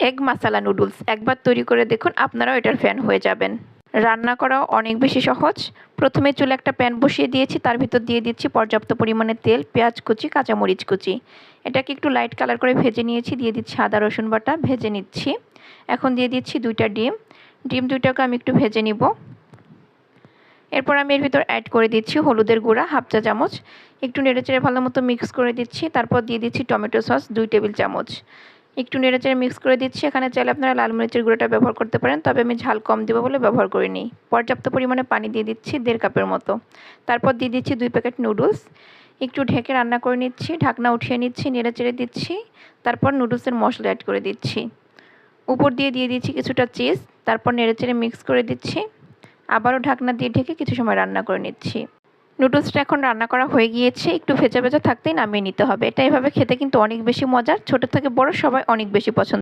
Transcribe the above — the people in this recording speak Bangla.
এগ মাসালা নুডলস একবার তৈরি করে দেখুন, আপনারাও এটার ফ্যান হয়ে যাবেন। রান্না করাও অনেক বেশি সহজ। প্রথমে চুলে একটা প্যান বসিয়ে দিয়েছি, তার ভিতর দিয়ে দিচ্ছি পর্যাপ্ত পরিমাণে তেল, পেঁয়াজ কুচি, কাঁচামরিচ কুচি। এটাকে একটু লাইট কালার করে ভেজে নিয়েছি। দিয়ে দিচ্ছি আদা রসুন বাটা, ভেজে নিচ্ছি। এখন দিয়ে দিচ্ছি 2টা ডিম। ডিম 2টাকে আমি একটু ভেজে নিব। এরপর আমি এর ভিতর অ্যাড করে দিচ্ছি হলুদের গুঁড়া 1/2 চা চামচ। একটু নেড়েচেড়ে ভালো মতো মিক্স করে দিচ্ছি। তারপর দিয়ে দিচ্ছি টমেটো সস 2 টেবিল চামচ। একটু নেড়েচেড়ে মিক্স করে দিচ্ছি। এখানে চাইলে আপনারা লাল মরিচের গুঁড়োটা ব্যবহার করতে পারেন, তবে আমি ঝাল কম দেবো বলে ব্যবহার করিনি। পর্যাপ্ত পরিমাণে পানি দিয়ে দিচ্ছি 1.5 কাপের মতো। তারপর দিয়ে দিচ্ছি 2 প্যাকেট নুডলস। একটু ঢেকে রান্না করে নিচ্ছি, ঢাকনা উঠিয়ে নিচ্ছি, নেড়েচেড়ে দিচ্ছি। তারপর নুডলসের মশলা অ্যাড করে দিচ্ছি। উপর দিয়ে দিচ্ছি কিছুটা চিজ। তারপর নেড়েচেড়ে মিক্স করে দিচ্ছি। আবারও ঢাকনা দিয়ে ঢেকে কিছু সময় রান্না করে নিচ্ছি। নুডলসটা এখন রান্না করা হয়ে গিয়েছে, একটু ভেজা ভেজা থাকতেই নামিয়ে নিতে হবে। এটা এভাবে খেতে কিন্তু অনেক বেশি মজার, ছোট থেকে বড় সবাই অনেক বেশি পছন্দ।